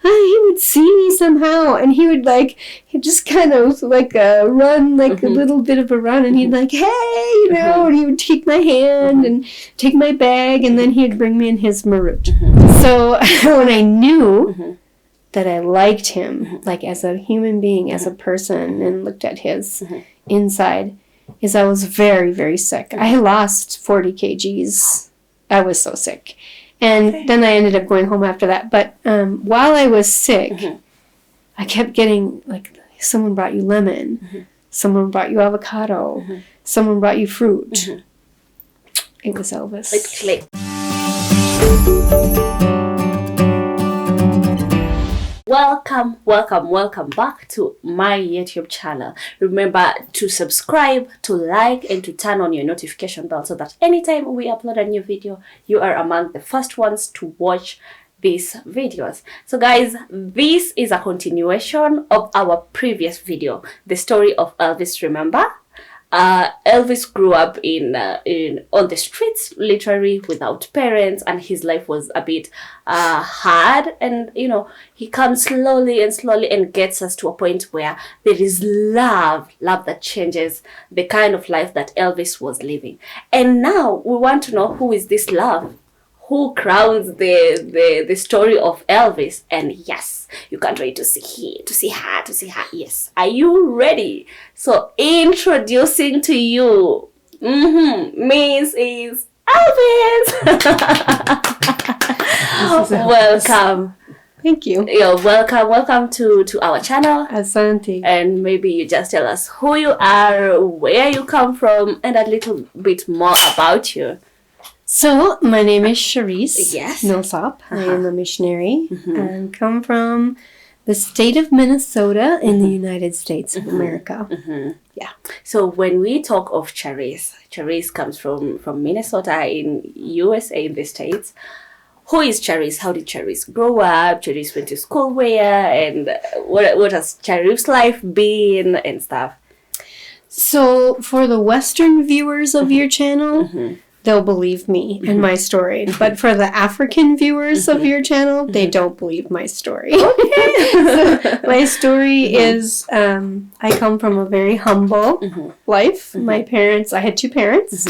he would see me somehow, and he'd just kind of run, a little bit of a run, and he'd hey, and he would take my hand and take my bag, and then he'd bring me in his maroot. So when I knew that I liked him, as a human being, as a person, and looked at his inside, is I was very, very sick. I lost 40 kgs. I was so sick. And then I ended up going home after that. But while I was sick, I kept getting, someone brought you lemon. Someone brought you avocado. Someone brought you fruit. It was Elvis. Welcome back to my YouTube channel. Remember to subscribe, to like, and to turn on your notification bell so that anytime we upload a new video, you are among the first ones to watch these videos. So guys, this is a continuation of our previous video, the story of Elvis. Remember? Elvis grew up on the streets, literally without parents, and his life was a bit hard. And he comes slowly and gets us to a point where there is love that changes the kind of life that Elvis was living. And now we want to know, who is this love? Who crowns the story of Elvis? And yes, you can't wait to see her. Yes, are you ready? So introducing to you, Mrs. Elvis. Welcome. Thank you. You're welcome. Welcome to our channel. Asante. And maybe you just tell us who you are, where you come from, and a little bit more about you. So, my name is Charisse. Yes. Millsop. I am a missionary and come from the state of Minnesota in the United States of America. Yeah. So, when we talk of Charisse comes from Minnesota in USA, in the States. Who is Charisse? How did Charisse grow up? Charisse went to school where? And what has Charisse's life been and stuff? So, for the Western viewers of your channel, they'll believe me and my story. But for the African viewers of your channel, they don't believe my story. So my story is, I come from a very humble life. My parents, I had two parents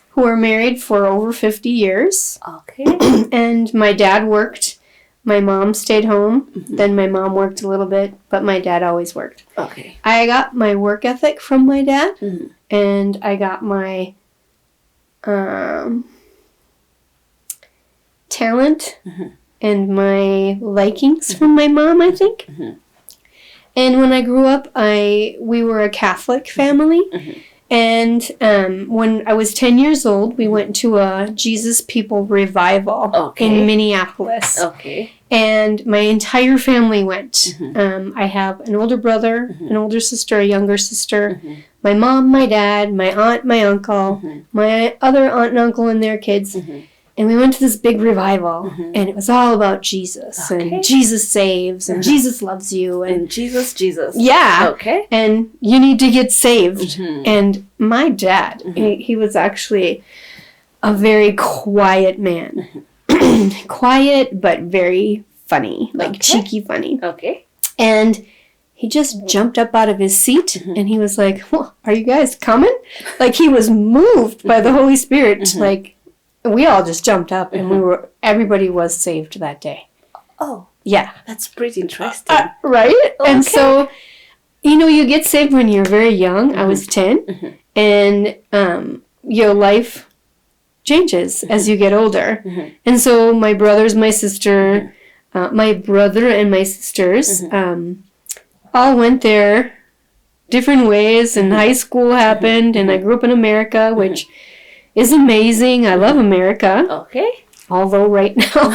who were married for over 50 years. Okay. And my dad worked. My mom stayed home. Then my mom worked a little bit, but my dad always worked. Okay. I got my work ethic from my dad, and I got my talent and my likings from my mom, I think. And when I grew up, we were a Catholic family. And when I was 10 years old, we went to a Jesus People revival in Minneapolis. Okay. And my entire family went. I have an older brother, an older sister, a younger sister, my mom, my dad, my aunt, my uncle, my other aunt and uncle and their kids. And we went to this big revival, and it was all about Jesus, and Jesus saves, and Jesus loves you. And Jesus. Yeah. Okay. And you need to get saved. And my dad, he was actually a very quiet man. Quiet, but very funny, cheeky funny. Okay. And he just jumped up out of his seat, and he was like, well, are you guys coming? He was moved by the Holy Spirit. We all just jumped up, and everybody was saved that day. Oh. Yeah. That's pretty interesting. Right? Okay. And so, you get saved when you're very young. I was 10. And your life changes as you get older. And so my brothers, my sister, my brother and my sisters all went there different ways. And high school happened, and I grew up in America, which is amazing. I love America. Okay. Although right now,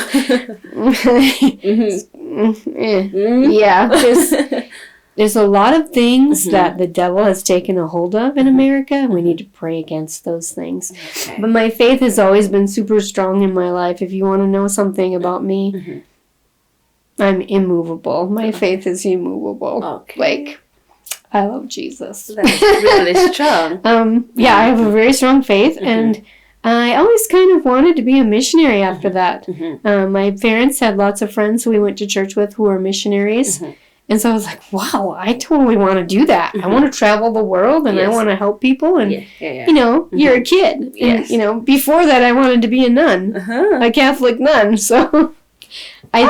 yeah, there's a lot of things that the devil has taken a hold of in America, and we need to pray against those things. Okay. But my faith has always been super strong in my life. If you want to know something about me, I'm immovable. My faith is immovable. Okay. I love Jesus. That's really strong. Yeah, I have a very strong faith, and I always kind of wanted to be a missionary after that. My parents had lots of friends who we went to church with who were missionaries. And so I was like, wow, I totally want to do that. I want to travel the world and I want to help people. And, you know, you're a kid. And, you know, before that I wanted to be a nun, a Catholic nun. So I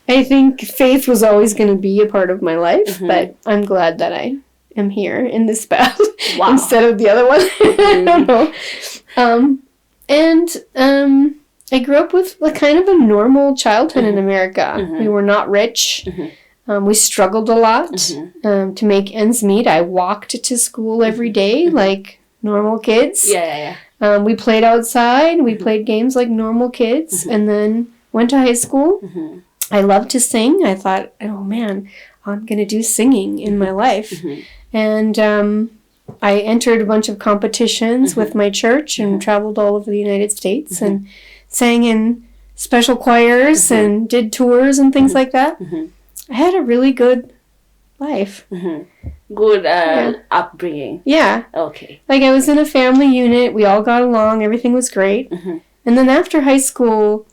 think faith was always going to be a part of my life. But I'm glad that I am here in this path instead of the other one. I don't know. I grew up with kind of a normal childhood in America. We were not rich. We struggled a lot to make ends meet. I walked to school every day like normal kids. We played outside. We played games like normal kids. And then went to high school. I loved to sing. I thought, oh man, I'm going to do singing in my life. And I entered a bunch of competitions with my church and traveled all over the United States and sang in special choirs and did tours and things like that. I had a really good life. Good upbringing. Yeah. Okay. Like I was in a family unit. We all got along. Everything was great. And then after high school,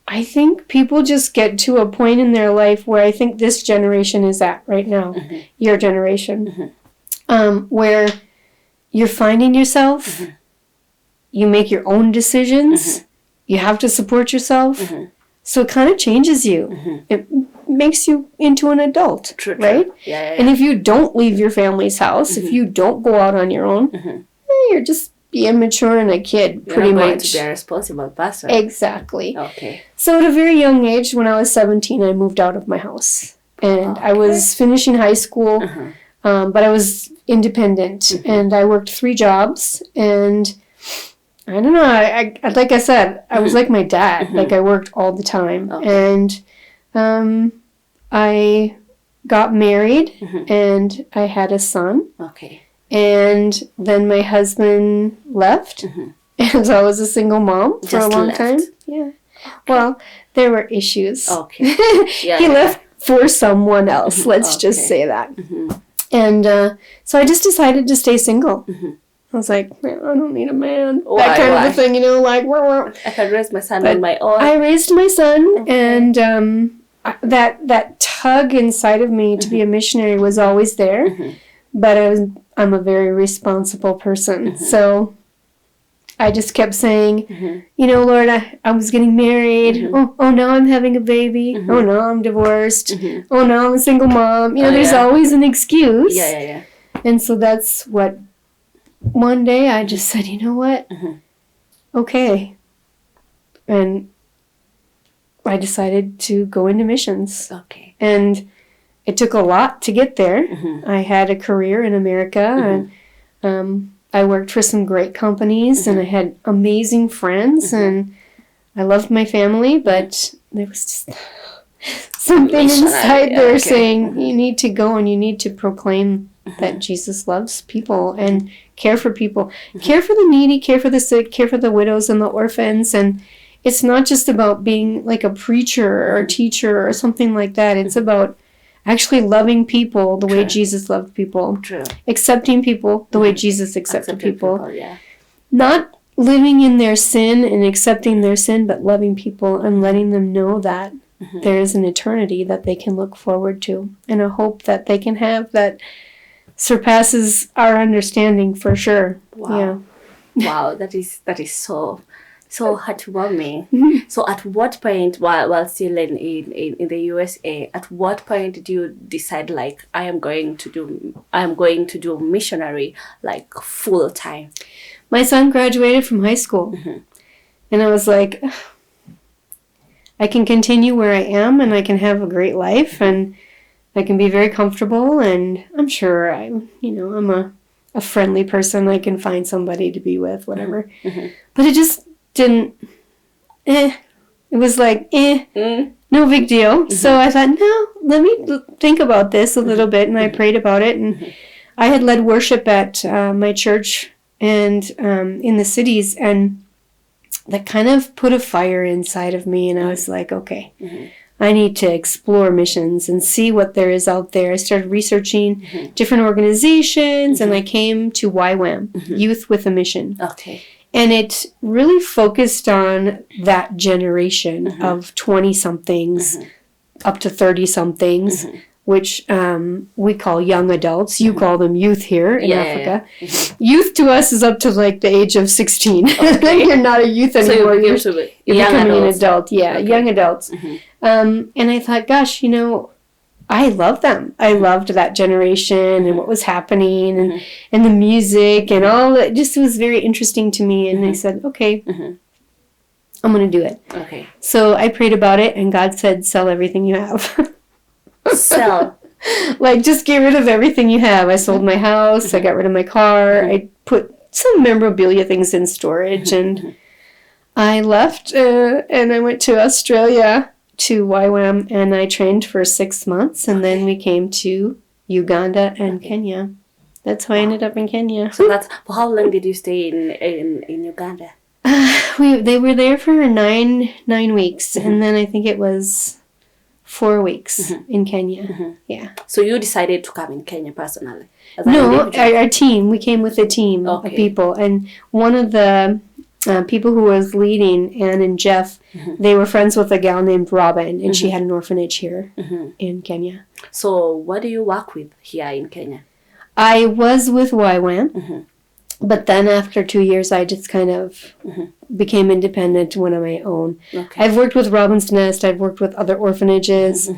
I think people just get to a point in their life where I think this generation is at right now, your generation, where you're finding yourself, you make your own decisions, you have to support yourself, so it kind of changes you. It makes you into an adult, right? And if you don't leave your family's house, if you don't go out on your own, you're just immature and a kid, You're pretty not going much. to be a responsible person. Exactly. Okay. So at a very young age, when I was 17, I moved out of my house. And I was finishing high school, but I was independent. And I worked 3 jobs. And I don't know, I like I said, I was like my dad. Like I worked all the time. And I got married and I had a son. Okay. And then my husband left. And so I was a single mom for a long time. Yeah. Well, there were issues. Okay. He left for someone else. Let's just say that. And so I just decided to stay single. I was like, man, I don't need a man. That kind of a thing, you know, like, I can raise my son on my own. I raised my son, and that tug inside of me to be a missionary was always there. But I'm a very responsible person. So I just kept saying, you know, Lord, I was getting married. Oh, now I'm having a baby. Oh, no, I'm divorced. Oh, now I'm a single mom. You know, there's always an excuse. And so that's what, one day I just said, you know what? Okay. And I decided to go into missions. Okay. And it took a lot to get there. I had a career in America, and I worked for some great companies, and I had amazing friends, and I loved my family, but there was just something inside there saying, you need to go and you need to proclaim that Jesus loves people and care for people. Care for the needy, care for the sick, care for the widows and the orphans. And it's not just about being like a preacher or a teacher or something like that. It's about actually loving people the way Jesus loved people. Accepting people the way Jesus accepted people. Not living in their sin and accepting their sin, but loving people and letting them know that there is an eternity that they can look forward to and a hope that they can have that surpasses our understanding for sure. Wow, that is so heartwarming. So at what point, while still in the USA, at what point did you decide, like, I am going to do missionary like full time? My son graduated from high school, and I was like, I can continue where I am, and I can have a great life, and I can be very comfortable, and I'm sure I'm a friendly person. I can find somebody to be with, whatever. But it just didn't, it was like, no big deal. So I thought, no, let me think about this a little bit, and I prayed about it, and I had led worship at my church and in the cities, and that kind of put a fire inside of me, and I was like, okay, I need to explore missions and see what there is out there. I started researching different organizations, and I came to YWAM, Youth with a Mission. Okay. And it really focused on that generation of 20-somethings up to 30-somethings, which we call young adults. You call them youth here in Africa. Youth to us is up to like the age of 16. Okay. You're not a youth anymore. So you're becoming an adult. Yeah, young adults. And I thought, gosh, I love them. I loved that generation and what was happening and the music and all. It just was very interesting to me. And I said, okay, I'm going to do it. Okay. So I prayed about it, and God said, sell everything you have. Sell? Like, just get rid of everything you have. I sold my house. I got rid of my car. I put some memorabilia things in storage. And I left, and I went to Australia, to YWAM, and I trained for 6 months, and then we came to Uganda and Kenya. That's how I ended up in Kenya. So for how long did you stay in Uganda? They were there for nine weeks, and then I think it was 4 weeks in Kenya. Yeah. So you decided to come in Kenya personally? No, our team. We came with a team of people, and one of the people who was leading, Anne and Jeff, they were friends with a gal named Robin, and she had an orphanage here in Kenya. So what do you work with here in Kenya? I was with YWAM, but then after 2 years, I just kind of became independent, went on my own. Okay. I've worked with Robin's Nest. I've worked with other orphanages.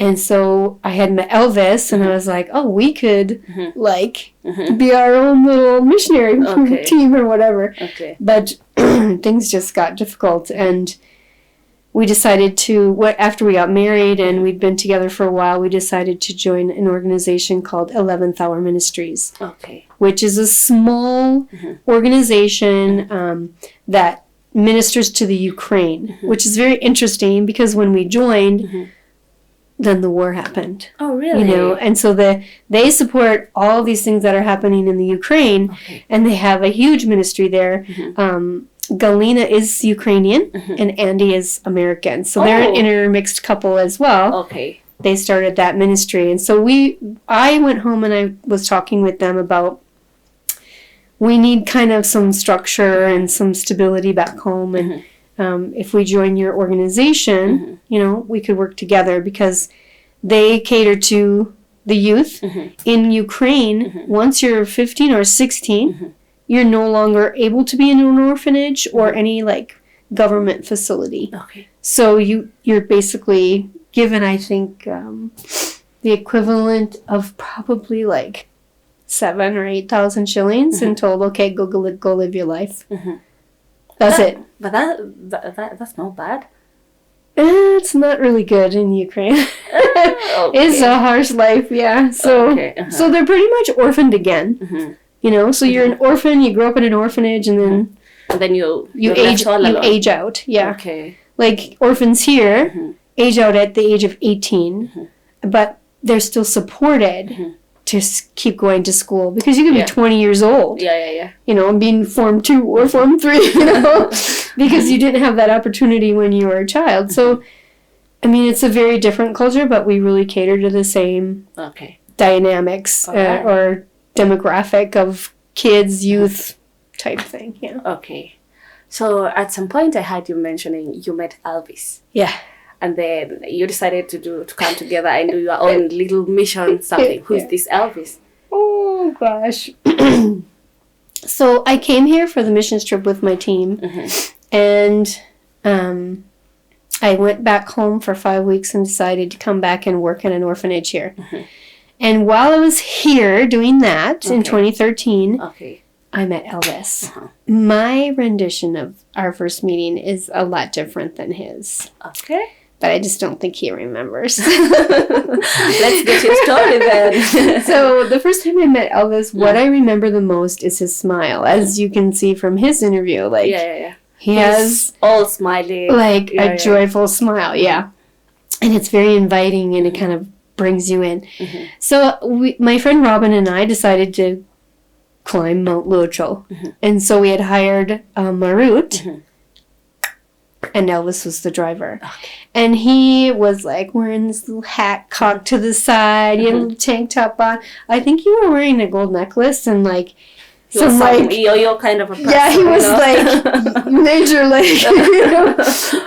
And so I had met Elvis, and I was like, oh, we could, be our own little missionary team or whatever. Okay. But things just got difficult, and we decided to, after we got married and we'd been together for a while, we decided to join an organization called 11th Hour Ministries, which is a small organization that ministers to the Ukraine, which is very interesting because when we joined, then the war happened. Oh, really? And so they support all these things that are happening in the Ukraine, and they have a huge ministry there. Galina is Ukrainian, and Andy is American. So they're an intermixed couple as well. Okay. They started that ministry. And so I went home and I was talking with them about we need kind of some structure and some stability back home. And if we join your organization, we could work together because they cater to the youth. In Ukraine, once you're 15 or 16, you're no longer able to be in an orphanage or any government facility. Okay. So you're basically given, I think, the equivalent of probably 7,000 or 8,000 shillings and told, okay, go live your life. That's it. But that's not bad. It's not really good in Ukraine. It's a harsh life, yeah. So so they're pretty much orphaned again. So you're an orphan, you grow up in an orphanage, and then you age out. Yeah. Okay. Like orphans here age out at the age of 18, but they're still supported to keep going to school because you can be 20 years old. Yeah. And being Form 2 or Form 3, because you didn't have that opportunity when you were a child. So, I mean, it's a very different culture, but we really cater to the same dynamics or demographic of kids, youth type thing. Yeah. Okay. So at some point I heard you mentioning you met Elvis. Yeah. And then you decided to come together and do your own little mission something. Who's this Elvis? Oh gosh. So I came here for the missions trip with my team, and I went back home for 5 weeks and decided to come back and work in an orphanage here. And while I was here doing that in 2013, I met Elvis. My rendition of our first meeting is a lot different than his. Okay. But I just don't think he remembers. Let's get your story then. So the first time I met Elvis, what I remember the most is his smile. As you can see from his interview, he has all smiling, a joyful smile. Yeah, and it's very inviting, and it kind of brings you in. So my friend Robin and I decided to climb Mount Luttrell, and so we had hired Marut. And Elvis was the driver. And he was wearing this little hat cocked to the side. He had a little tank top on. I think you were wearing a gold necklace and You're kind of a person, yeah, he was like major, like,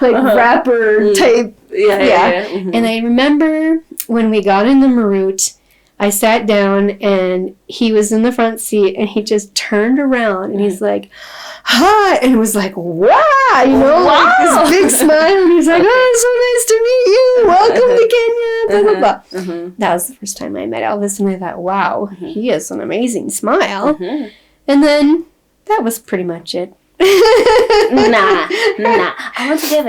like rapper type. Yeah. Mm-hmm. And I remember when we got in the Marut, I sat down and he was in the front seat and he just turned around and he's like, hi, and it was like, wow, like this big smile, and he's like, oh, so nice to meet you, welcome to Kenya, blah, blah, blah. That was the first time I met Elvis, and I thought, wow, he has an amazing smile. And then that was pretty much it. Nah. I want to get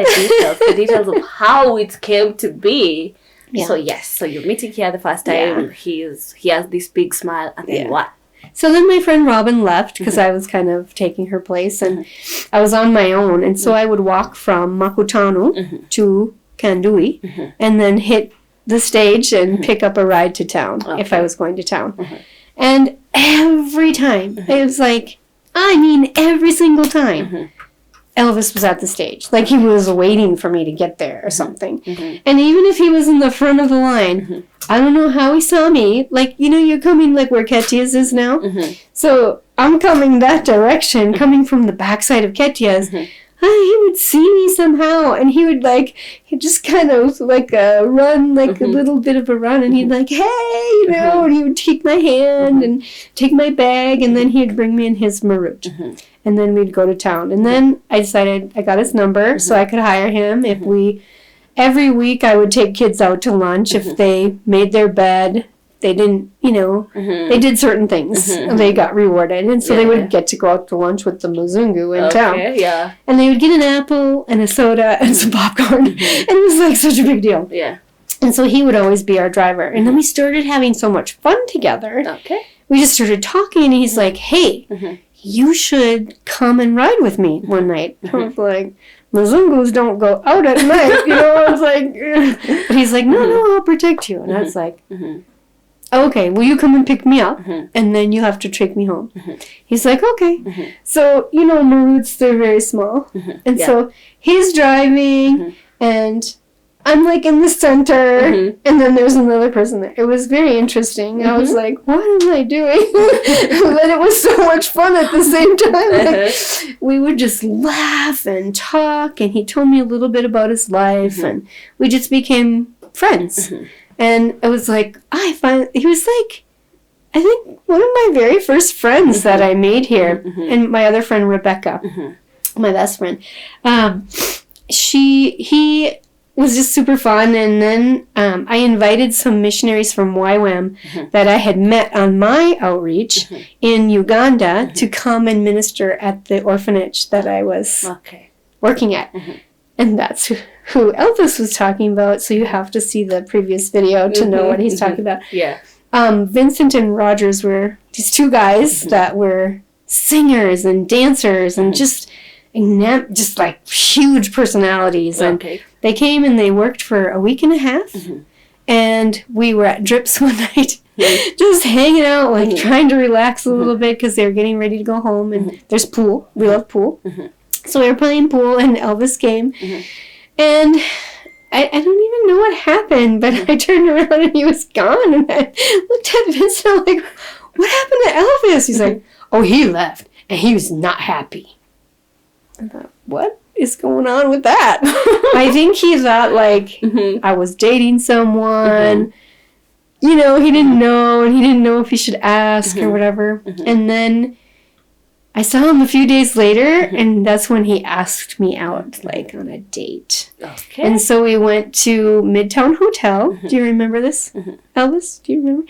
the details of how it came to be. Yeah. So you're meeting here the first time. Yeah. He has this big smile, and then what? So then my friend Robin left because I was kind of taking her place, and I was on my own. And so I would walk from Makutano to Kandui and then hit the stage and pick up a ride to town if I was going to town. And every time, it was like, every single time, Elvis was at the stage. Like he was waiting for me to get there or something. And even if he was in the front of the line, I don't know how he saw me. Like, you're coming like where Ketia's is now. So I'm coming that direction, coming from the backside of Ketia's. He would see me somehow, and he'd just kind of like run, like a little bit of a run, and he'd like, hey, and he would take my hand and take my bag, and then he'd bring me in his Marut. And then we'd go to town. And then I decided I got his number so I could hire him every week I would take kids out to lunch if they made their bed. They didn't, they did certain things and they got rewarded. And so they would get to go out to lunch with the Muzungu in town. Yeah. And they would get an apple and a soda and some popcorn. And it was like such a big deal. Yeah. And so he would always be our driver. And then we started having so much fun together. Okay. We just started talking and he's like, hey, you should come and ride with me one night. I was like, Muzungus don't go out at night, I was like, but he's like, no, I'll protect you. And I was like, okay, will you come and pick me up? And then you have to take me home. He's like, okay. So, Maruts, they're very small. And so he's driving and I'm like in the center and then there's another person there. It was very interesting. I was like, what am I doing? But it was so much fun at the same time. Like, we would just laugh and talk, and he told me a little bit about his life and we just became friends. And it was like, he was like, I think one of my very first friends that I made here, and my other friend Rebecca, my best friend, he was just super fun. And then I invited some missionaries from YWAM that I had met on my outreach in Uganda to come and minister at the orphanage that I was working at. And that's who Elvis was talking about. So you have to see the previous video to know what he's talking about. Yeah. Vincent and Rogers were these two guys that were singers and dancers and just like huge personalities. And they came and they worked for a week and a half. And we were at Drips one night, just hanging out, like trying to relax a little bit because they were getting ready to go home. And there's pool. We love pool. So we were playing pool and Elvis came. And I don't even know what happened, but I turned around and he was gone. And I looked at Vince and I'm like, what happened to Elvis? He's like, oh, he left and he was not happy. I thought, what is going on with that? I think he thought like I was dating someone. He didn't know, and he didn't know if he should ask or whatever. And then I saw him a few days later, and that's when he asked me out, like, on a date. Okay. And so we went to Midtown Hotel. Do you remember this, Elvis? Do you remember?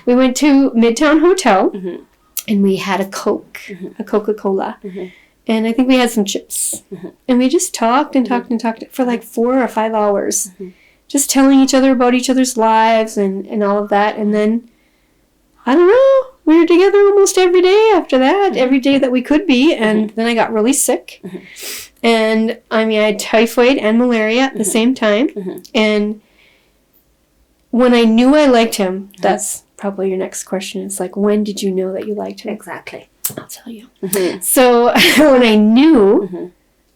We went to Midtown Hotel, and we had a Coke, a Coca-Cola. And I think we had some chips. And we just talked and talked and talked for like 4 or 5 hours. Just telling each other about each other's lives and all of that. And then, I don't know, we were together almost every day after that, every day that we could be. And then I got really sick. And, I had typhoid and malaria at the same time. And when I knew I liked him, that's probably your next question. It's like, when did you know that you liked him? Exactly. I'll tell you. So when I knew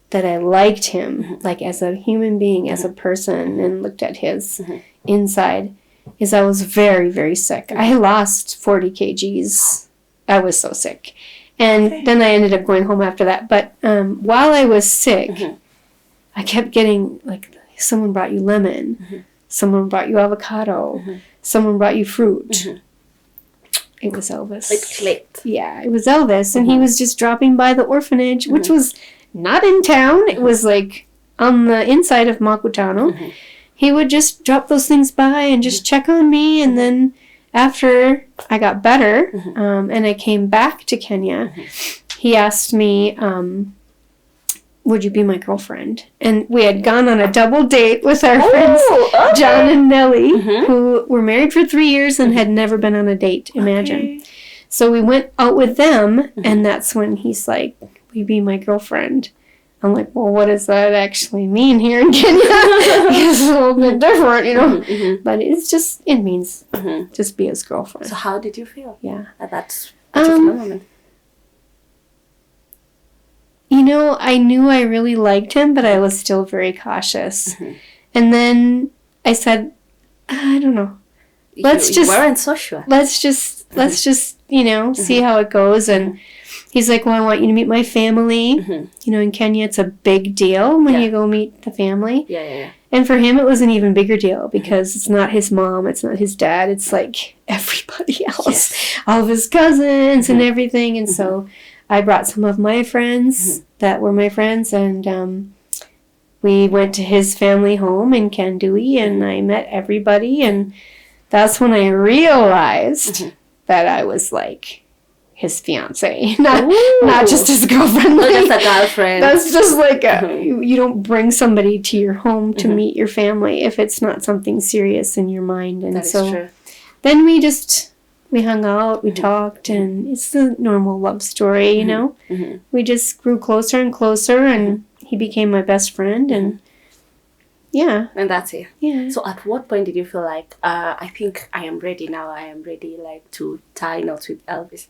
that I liked him, like as a human being, as a person, and looked at his inside, is I was very, very sick. I lost 40 kgs. I was so sick. And then I ended up going home after that. But while I was sick, I kept getting, like, someone brought you lemon. Someone brought you avocado. Someone brought you fruit. It was Elvis. It clicked. Yeah, it was Elvis. And he was just dropping by the orphanage, which was not in town. It was, like, on the inside of Makutano. He would just drop those things by and just check on me. And then after I got better and I came back to Kenya, he asked me, would you be my girlfriend? And we had gone on a double date with our friends, John and Nellie, who were married for 3 years and had never been on a date, imagine. So we went out with them, and that's when he's like, will you be my girlfriend? I'm like, well, what does that actually mean here in Kenya? It's a little bit different, you know. But it means just be his girlfriend. So how did you feel? Yeah. At that particular moment? You know, I knew I really liked him, but I was still very cautious. And then I said, I don't know. You weren't so sure. Let's just, you know, see how it goes. And he's like, well, I want you to meet my family. You know, in Kenya, it's a big deal when you go meet the family. Yeah. And for him, it was an even bigger deal because it's not his mom, it's not his dad, it's like everybody else, all of his cousins and everything. And so I brought some of my friends that were my friends, and we went to his family home in Kandui, and I met everybody, and that's when I realized that I was like his fiance, not just his girlfriend. Not just a girlfriend. That's just like you don't bring somebody to your home to meet your family if it's not something serious in your mind. And that so is true. Then we hung out, we talked, and it's the normal love story, you know. We just grew closer and closer, and he became my best friend, and yeah. And that's it. Yeah. So at what point did you feel like, I think I am ready now, I am ready like to tie knots with Elvis?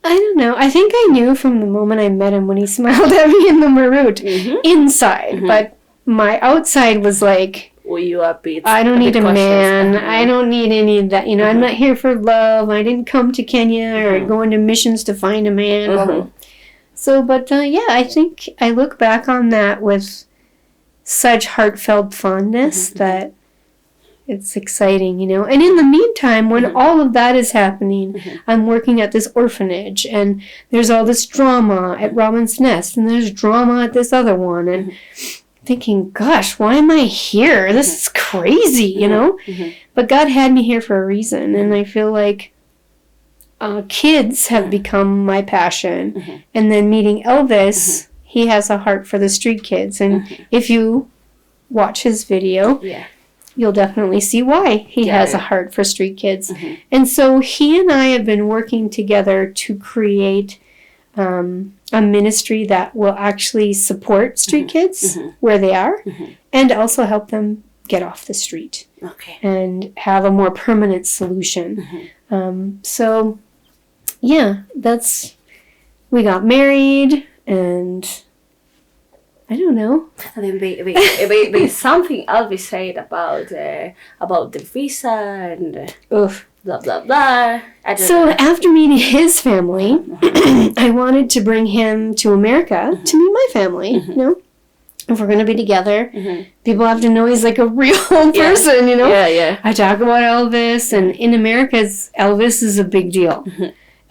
I don't know. I think I knew from the moment I met him when he smiled at me in the Marut inside, but my outside was like, were you a bit I don't need a cautious? man. I don't need any of that. You know, I'm not here for love. I didn't come to Kenya or go into missions to find a man. So, but yeah, I think I look back on that with such heartfelt fondness that it's exciting, you know. And in the meantime, when all of that is happening, I'm working at this orphanage, and there's all this drama at Robin's Nest, and there's drama at this other one, and thinking, gosh, why am I here? This is crazy, you know. But God had me here for a reason, and I feel like kids have become my passion. And then meeting Elvis, he has a heart for the street kids, and if you watch his video, you'll definitely see why he has a heart for street kids. And so he and I have been working together to create a ministry that will actually support street kids where they are, and also help them get off the street and have a more permanent solution. So yeah, we got married, and I don't know. And then there's something Elvis said about the visa and blah blah blah. So after meeting his family, I wanted to bring him to America to meet my family. You know, if we're gonna be together, people have to know he's like a real person. You know, I talk about Elvis, and in America, Elvis is a big deal.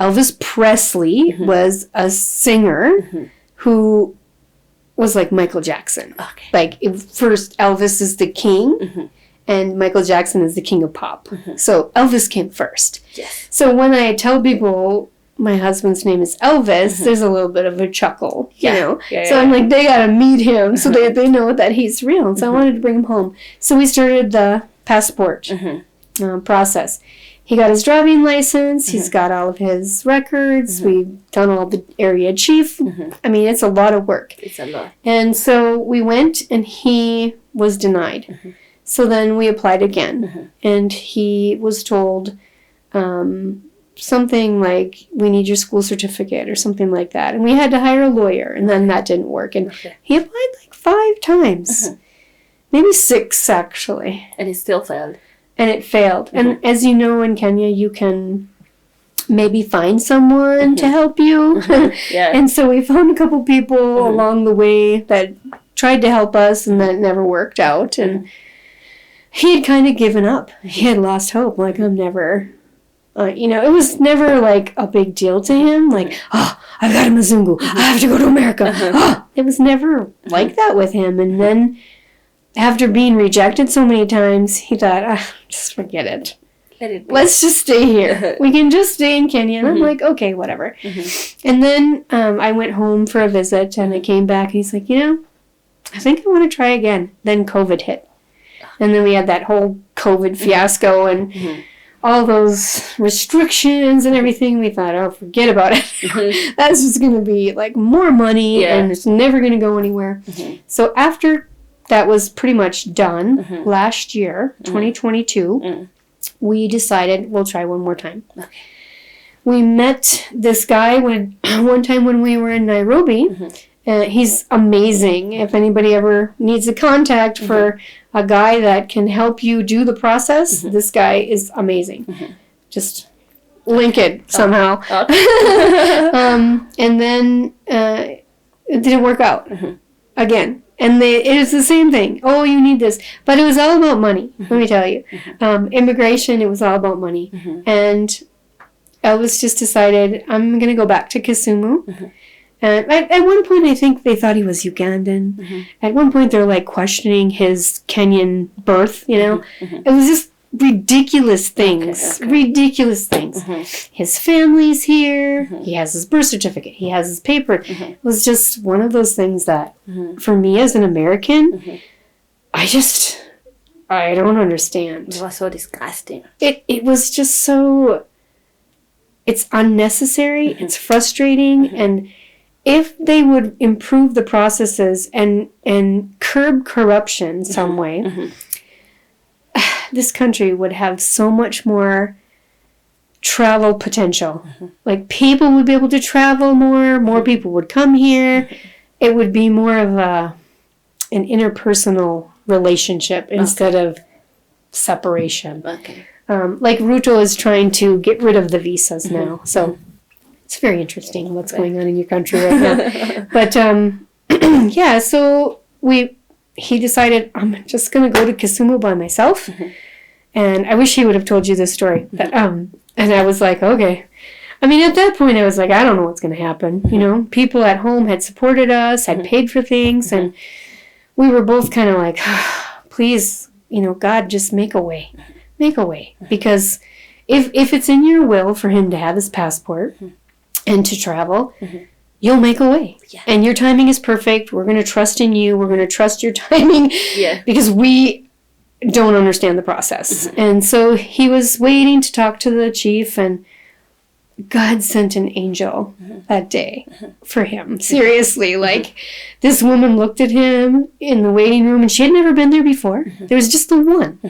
Elvis Presley was a singer who was like Michael Jackson. Like, first Elvis is the king, and Michael Jackson is the king of pop. So Elvis came first. So when I tell people my husband's name is Elvis, there's a little bit of a chuckle, you know. So I'm like, they gotta meet him so they know that he's real. And so I wanted to bring him home. So we started the passport process. He got his driving license. He's got all of his records. We've done all the area chief. I mean, it's a lot of work. It's a lot. And so we went, and he was denied. So then we applied again, and he was told something like, we need your school certificate or something like that. And we had to hire a lawyer, and then that didn't work. And he applied like 5 times, maybe 6 actually. And it still failed. And it failed. And as you know, in Kenya, you can maybe find someone to help you. Yeah. And so we found a couple people along the way that tried to help us, and that never worked out. And he had kind of given up. He had lost hope. Like, I'm never, it was never like a big deal to him. Like, oh, I've got a Mzungu. I have to go to America. Oh, it was never like that with him. And then after being rejected so many times, he thought, just forget it. Let's just stay here. We can just stay in Kenya. And I'm like, okay, whatever. And then I went home for a visit, and I came back, and he's like, I think I want to try again. Then COVID hit. And then we had that whole COVID fiasco and all those restrictions and everything. We thought, oh, forget about it. That's just going to be like more money, and it's never going to go anywhere. So after that was pretty much done, last year, 2022, we decided we'll try one more time. Okay. We met this guy one time when we were in Nairobi. He's amazing. If anybody ever needs a contact for a guy that can help you do the process, this guy is amazing. Just link it somehow. And then it didn't work out again. And it was the same thing. Oh, you need this. But it was all about money, let me tell you. Immigration, it was all about money. And Elvis just decided, I'm going to go back to Kisumu. And at one point, I think they thought he was Ugandan. At one point, they're like questioning his Kenyan birth, It was just ridiculous things. Ridiculous things. His family's here. He has his birth certificate. He has his paper. It was just one of those things that, for me as an American, I don't understand. It was so disgusting. It was just so... It's unnecessary. It's frustrating. And if they would improve the processes and curb corruption some way, this country would have so much more travel potential. Like, people would be able to travel more people would come here. It would be more of an interpersonal relationship instead of separation. Like Ruto is trying to get rid of the visas now. So it's very interesting what's going on in your country right now. But yeah, so he decided, I'm just going to go to Kisumu by myself. And I wish he would have told you this story. But, and I was like, okay. I mean, at that point, I was like, I don't know what's going to happen. People at home had supported us, had paid for things. And we were both kind of like, please, God, just make a way. Make a way. Because if it's in your will for him to have his passport and to travel, you'll make a way. Yeah. And your timing is perfect. We're going to trust in you. We're going to trust your timing. Because we don't understand the process. And so he was waiting to talk to the chief, and God sent an angel that day for him. Seriously, like, this woman looked at him in the waiting room, and she had never been there before. There was just the one.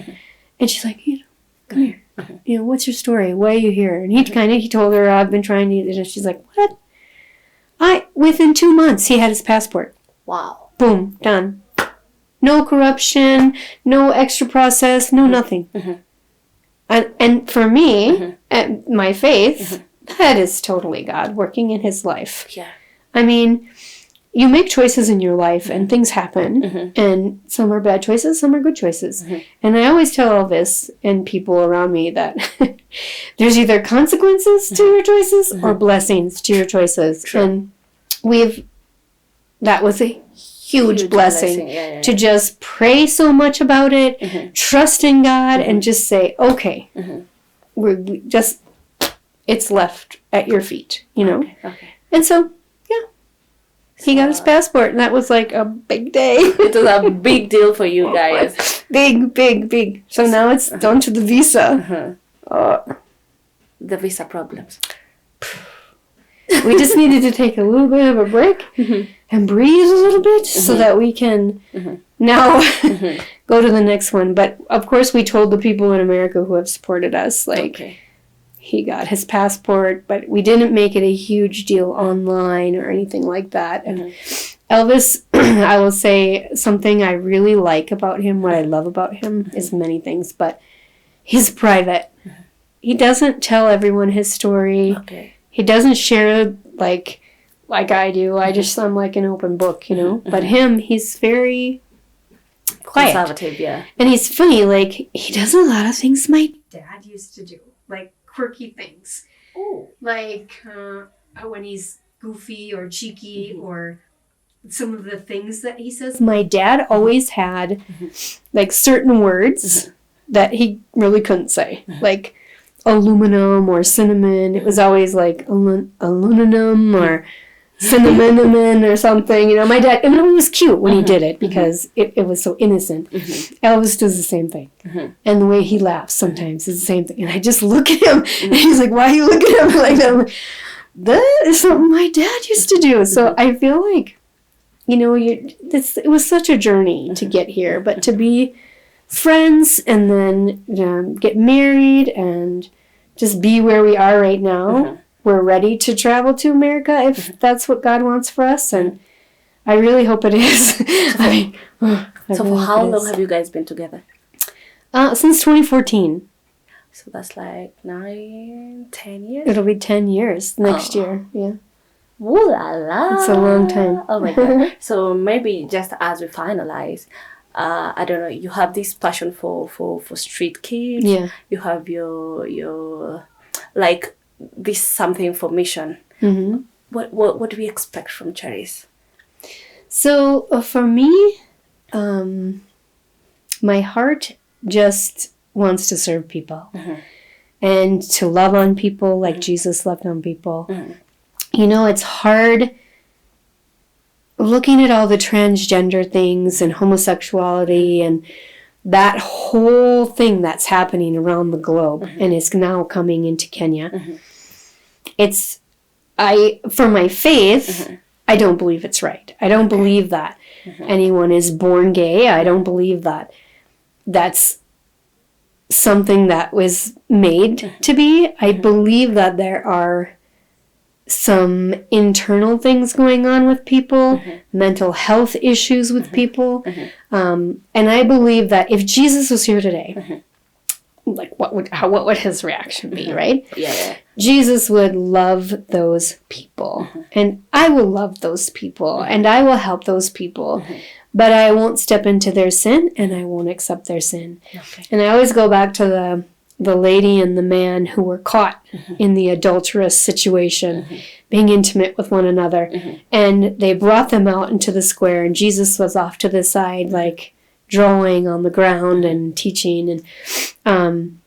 And she's like, come here. What's your story? Why are you here? And he told her, I've been trying to, and she's like, what? Within 2 months, he had his passport. Wow. Boom, done. No corruption, no extra process, no nothing. And for me, my faith, that is totally God working in his life. Yeah. I mean, you make choices in your life and things happen, and some are bad choices, some are good choices. And I always tell Elvis and people around me that there's either consequences to your choices or blessings to your choices. True. And that was a huge blessing. To just pray so much about it, trust in God, and just say, okay, it's left at your feet, Okay. And so, he got his passport, and that was like a big day. It was a big deal for you guys. Big. So now it's down to the visa. The visa problems. We just needed to take a little bit of a break and breathe a little bit so that we can now go to the next one. But, of course, we told the people in America who have supported us, he got his passport, but we didn't make it a huge deal online or anything like that. And Elvis, I will say something I really like about him, what I love about him is many things, but he's private. he doesn't tell everyone his story. Okay. He doesn't share like I do. I'm like an open book, you know. But he's very quiet. Conservative, yeah. And he's funny, like, he does a lot of things my dad used to do. Like, quirky things. Oh. Like, when he's goofy or cheeky or some of the things that he says. My dad always had, like, certain words that he really couldn't say. Like, aluminum or cinnamon. It was always, like, aluminum or cinnamon or something. You know, my dad, and it was cute when he did it because it was so innocent. Elvis does the same thing. And the way he laughs sometimes is the same thing. And I just look at him and he's like, why are you looking at me like that? I'm like, that is something my dad used to do. So I feel like, you know, it was such a journey to get here, but to be friends and then get married and just be where we are right now. We're ready to travel to America if that's what God wants for us, and I really hope it is. So for how long have you guys been together? Since 2014. So that's like 9, 10 years? It'll be 10 years next year, yeah. Ooh la la! It's a long time. Oh my God. So maybe just as we finalize, I don't know, you have this passion for street kids. Yeah. You have your like this something for mission. What do we expect from Charisse? So for me, my heart just wants to serve people and to love on people like Jesus loved on people. You know, it's hard looking at all the transgender things and homosexuality and that whole thing that's happening around the globe and is now coming into Kenya. For my faith, I don't believe it's right. I don't believe that anyone is born gay. I don't believe that that's something that was made to be. I believe that there are some internal things going on with people, mental health issues with people. And I believe that if Jesus was here today, like what would his reaction be, right? Yeah. Jesus would love those people. And I will love those people. And I will help those people. But I won't step into their sin and I won't accept their sin. Okay. And I always go back to the lady and the man who were caught in the adulterous situation, being intimate with one another. And they brought them out into the square, and Jesus was off to the side, like drawing on the ground and teaching. And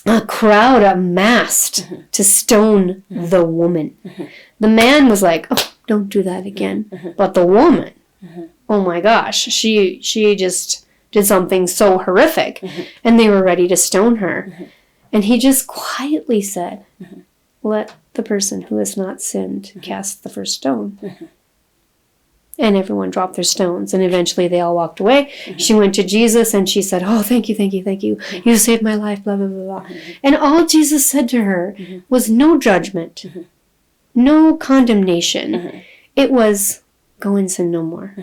a crowd amassed to stone the woman. The man was like, oh, don't do that again. But the woman, oh my gosh, she just did something so horrific. And they were ready to stone her. And he just quietly said, let the person who has not sinned cast the first stone. And everyone dropped their stones. And eventually they all walked away. She went to Jesus and she said, oh, thank you, thank you, thank you. You saved my life, blah, blah, blah, blah. And all Jesus said to her was no judgment, no condemnation. It was, go and sin no more.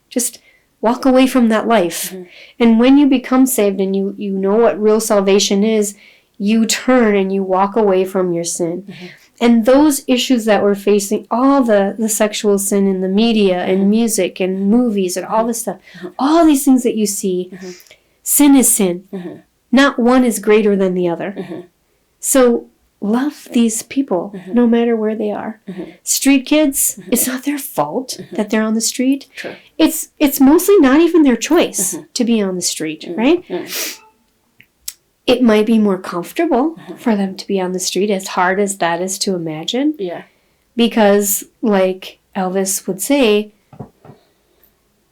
Just walk away from that life. And when you become saved and you know what real salvation is, you turn and you walk away from your sin. And those issues that we're facing, all the sexual sin in the media and music and movies and all this stuff, all these things that you see, sin is sin. Not one is greater than the other. So love these people no matter where they are. Street kids, it's not their fault that they're on the street. True. It's mostly not even their choice to be on the street, right? It might be more comfortable for them to be on the street, as hard as that is to imagine. Yeah. Because, like Elvis would say,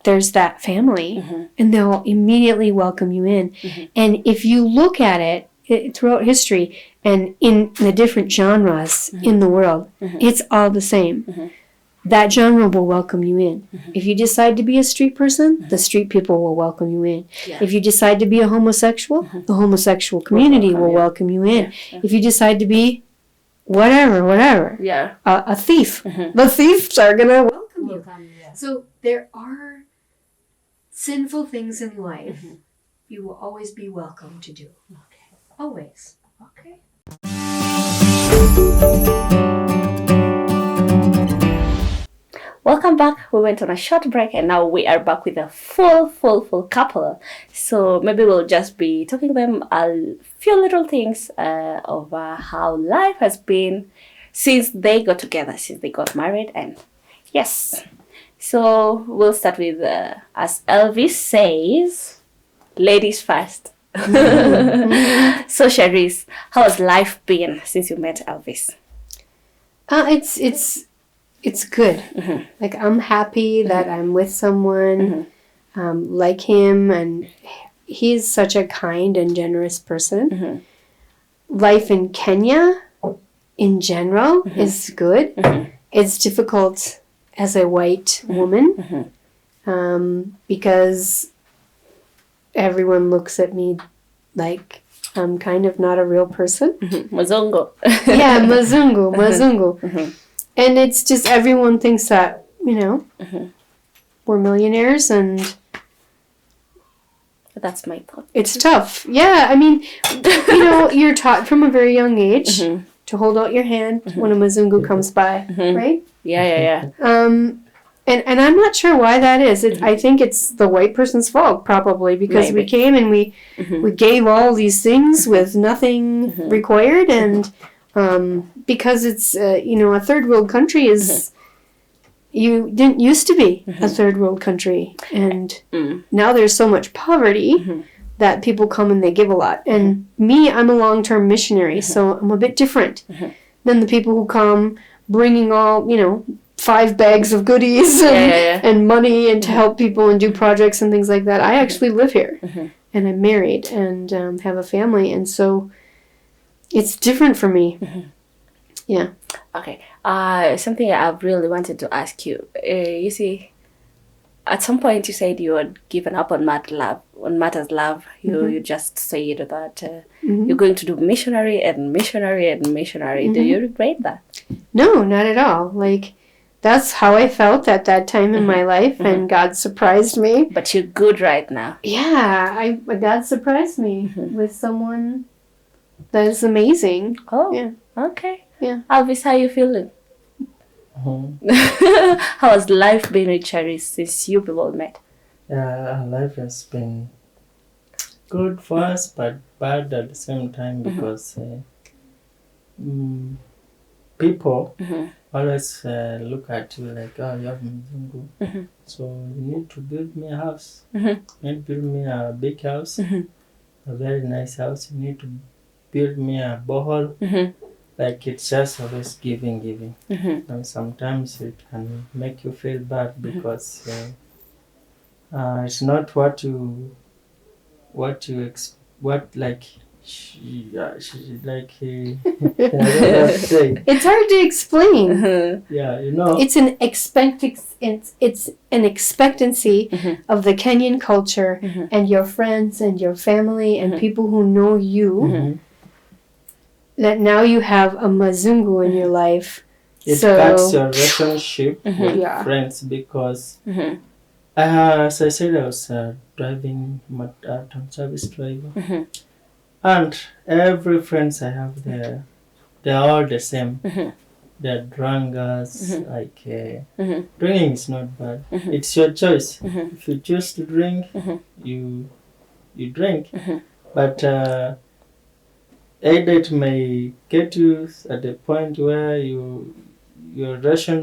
there's that family, and they'll immediately welcome you in. And if you look at it throughout history and in the different genres in the world, it's all the same. That genre will welcome you in. If you decide to be a street person, the street people will welcome you in. Yeah. If you decide to be a homosexual, the homosexual community will welcome you in. If you decide to be whatever, a thief, the thieves are going to welcome you. So there are sinful things in life you will always be welcome to do. Always. Okay. Welcome back. We went on a short break and now we are back with a full couple. So maybe we'll just be talking to them a few little things of how life has been since they got together, since they got married. And yes, so we'll start with, as Elvis says, ladies first. So Sharice, how has life been since you met Elvis? It's good. Like, I'm happy that I'm with someone like him, and he's such a kind and generous person. Life in Kenya, in general, is good. It's difficult as a white woman because everyone looks at me like I'm kind of not a real person. Mazungu. Yeah, Mazungu. And it's just everyone thinks that, we're millionaires, and that's my thought. it's tough. Yeah, I mean, you're taught from a very young age to hold out your hand when a Mazungu comes by, right? Yeah. And I'm not sure why that is. I think it's the white person's fault, probably, because we came and we gave all these things with nothing required, and because it's a third world country is you didn't used to be a third world country, and now there's so much poverty that people come and they give a lot. And me, I'm a long-term missionary, so I'm a bit different than the people who come bringing all 5 bags of goodies and money and to help people and do projects and things like that. I actually live here and I'm married and have a family, and so it's different for me. Yeah. Okay. Something I've really wanted to ask you. You see, at some point you said you had given up on matters love. You just said that you're going to do missionary. Do you regret that? No, not at all. Like, that's how I felt at that time in my life, and God surprised me. But you're good right now. Yeah, God surprised me with someone that is amazing. Oh, yeah. Okay. Yeah. Elvis, how you feeling? How has life been with Charisse since you people met? Yeah, life has been good for us, but bad at the same time, because people always look at you like, oh, you have Mzungu, so you need to build me a house. You need to build me a big house, a very nice house. You need to build me a borehole. Like, it's just always giving. And sometimes it can make you feel bad because it's not what she like I don't know what to say. It's hard to explain. Yeah, It's an expectancy of the Kenyan culture and your friends and your family and people who know you, that now you have a Mazungu in your life. It cuts your relationship with friends, because as I said, I was driving town service driver, and every friends I have there, they're all the same. They're drunkards. Like, drinking is not bad. It's your choice. If you choose to drink, you drink. But either it may get you at the point where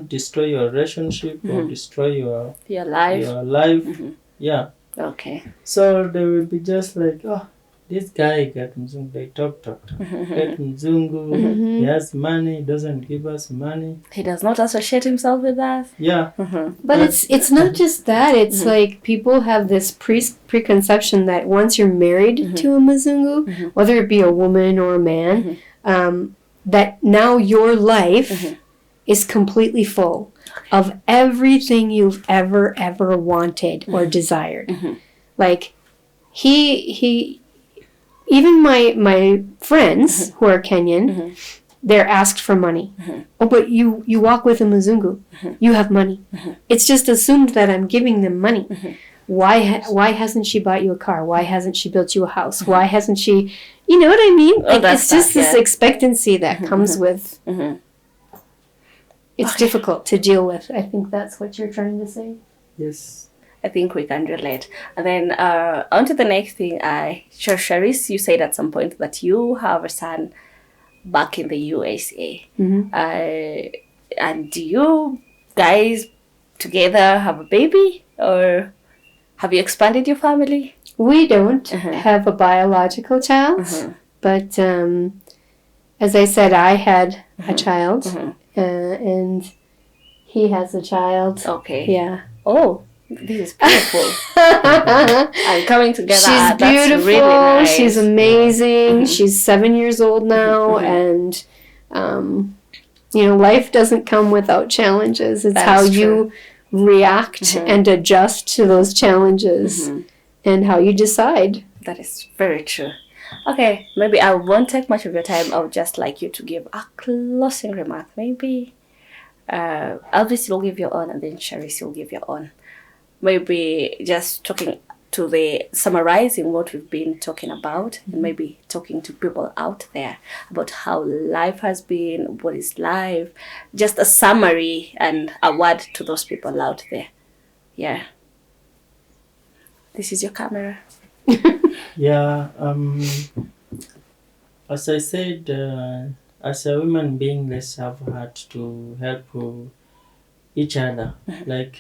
destroy your relationship or destroy your life. Yeah. Okay. So they will be just like, oh, this guy got Mzungu. They talk. Get Mzungu. He has money. He doesn't give us money. He does not associate himself with us. Yeah. But it's not just that. It's like people have this preconception that once you're married to a Mazungu, whether it be a woman or a man, that now your life is completely full of everything you've ever wanted or desired. Like, he even my friends who are Kenyan, they're asked for money. Oh, but you walk with a Mzungu. You have money. It's just assumed that I'm giving them money. why hasn't she bought you a car? Why hasn't she built you a house? Why hasn't she, you know what I mean? Like, it's just this expectancy that comes with, it's difficult to deal with. I think that's what you're trying to say. Yes. I think we can relate. And then on to the next thing. Sharice, you said at some point that you have a son back in the USA. And do you guys together have a baby, or have you expanded your family? We don't have a biological child, but as I said, I had a child, and he has a child. Okay. Yeah. Oh, this is beautiful. And coming together. She's beautiful. Really nice. She's amazing. She's 7 years old now, and life doesn't come without challenges. It's how you react and adjust to those challenges, and how you decide. That is very true. Okay, maybe I won't take much of your time. I would just like you to give a closing remark. Maybe Elvis, you'll give your own, and then Sharice, you'll give your own. Maybe just summarizing what we've been talking about, and maybe talking to people out there about how life has been, what is life, just a summary and a word to those people out there. Yeah. This is your camera. Yeah, as I said, as a human being, let's have had to help each other. Like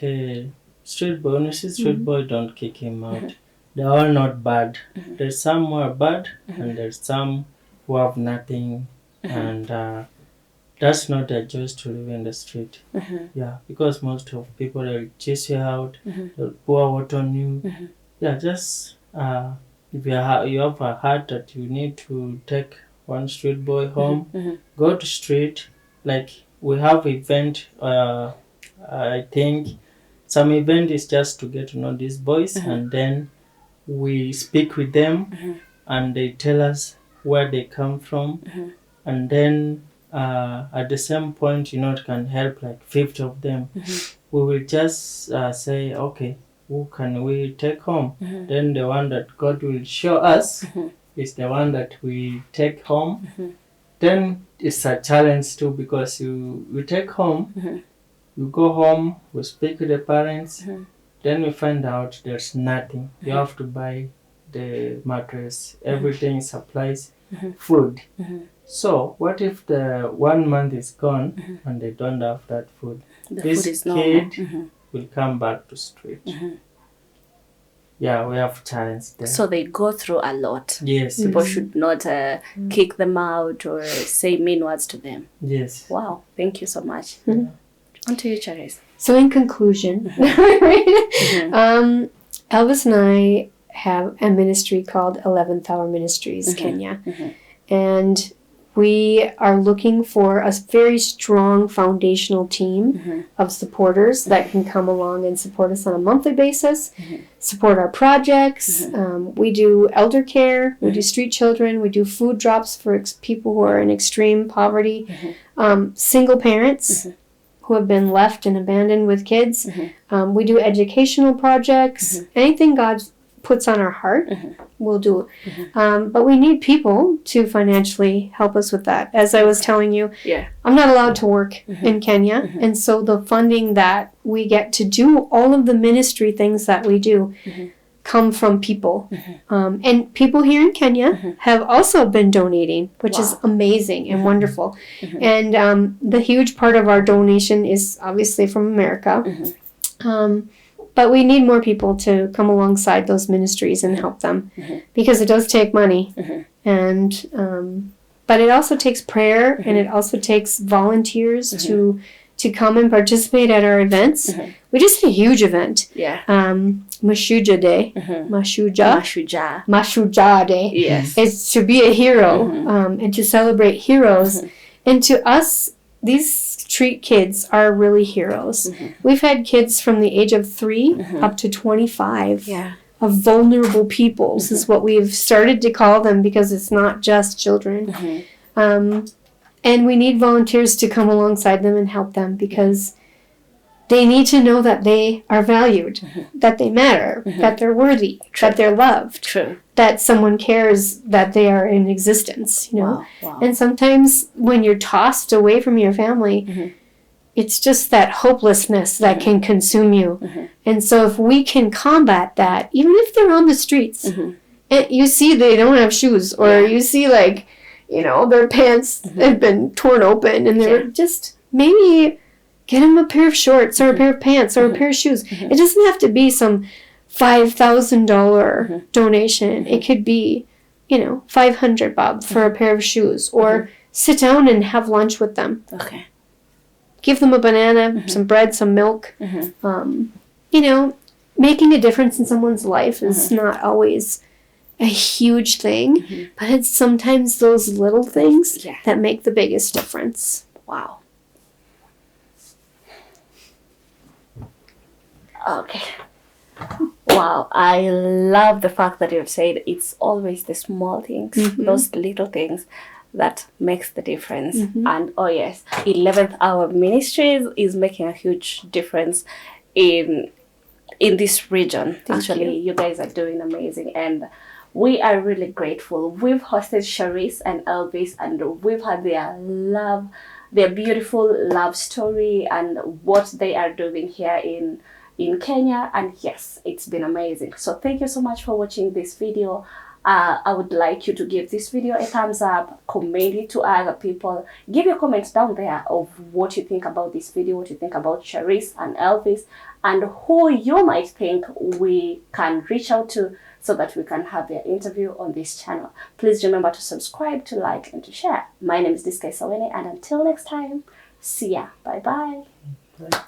street boy, when you see street boy, don't kick him out. They're all not bad. There's some who are bad, and there's some who have nothing, and that's not a choice to live in the street. Yeah, because most of people will chase you out, they'll pour out on you. Yeah, just if you have a heart that you need to take one street boy home, go to street. Like we have event. I think some event is just to get to know these boys, and then we speak with them, and they tell us where they come from, and then at the same point, it can help like 50 of them. We will just say, okay, who can we take home? Then the one that God will show us is the one that we take home. Then it's a challenge too, because you take home, you go home, we speak with the parents, then we find out there's nothing. You have to buy the mattress, everything, supplies, food. So what if the 1 month is gone and they don't have that food? This kid will come back to street. Yeah, we have challenge there. So they go through a lot. Yes. People should not kick them out or say mean words to them. Yes. Wow, thank you so much. On to you, Charisse. So in conclusion, Elvis and I have a ministry called 11th Hour Ministries, Kenya. And we are looking for a very strong foundational team of supporters that can come along and support us on a monthly basis, support our projects. We do elder care, we do street children, we do food drops for people who are in extreme poverty, single parents who have been left and abandoned with kids. We do educational projects. Anything God puts on our heart, we'll do. But we need people to financially help us with that. As I was telling you, I'm not allowed to work in Kenya. And so the funding that we get to do all of the ministry things that we do come from people. And people here in Kenya have also been donating, which is amazing and wonderful. And the huge part of our donation is obviously from America. But we need more people to come alongside those ministries and help them, because it does take money. And but it also takes prayer, and it also takes volunteers to come and participate at our events. We just had a huge event. Mashuja Day. Mashuja Day. Yes. It's to be a hero and to celebrate heroes. And to us, these street kids are really heroes. We've had kids from the age of 3 up to 25 of vulnerable peoples is what we've started to call them, because it's not just children. And we need volunteers to come alongside them and help them, because they need to know that they are valued, that they matter, that they're worthy, that they're loved, that someone cares that they are in existence, you know. Wow. And sometimes when you're tossed away from your family, it's just that hopelessness that can consume you. And so if we can combat that, even if they're on the streets, and you see they don't have shoes, or you see, like, you know, their pants have been torn open, and they're just maybe get them a pair of shorts or a pair of pants or a pair of shoes. It doesn't have to be some $5,000 donation. It could be, you know, $500 for a pair of shoes, or sit down and have lunch with them. Okay. Give them a banana, some bread, some milk. You know, making a difference in someone's life is not always a huge thing, but it's sometimes those little things that make the biggest difference. Wow. Okay. Wow, I love the fact that you've said it's always the small things, those little things that makes the difference. And oh yes, 11th Hour Ministries is making a huge difference in this region. Actually, you guys are doing amazing, and we are really grateful. We've hosted Sharice and Elvis, and we've had their beautiful love story and what they are doing here in Kenya. And yes, it's been amazing. So thank you so much for watching this video. I would like you to give this video a thumbs up, comment it to other people, give your comments down there of what you think about this video, what you think about Charisse and Elvis, and who you might think we can reach out to so that we can have their interview on this channel. Please remember to subscribe, to like, and to share. My name is Diskay Sawene, and until next time, see ya. Bye-bye. Bye.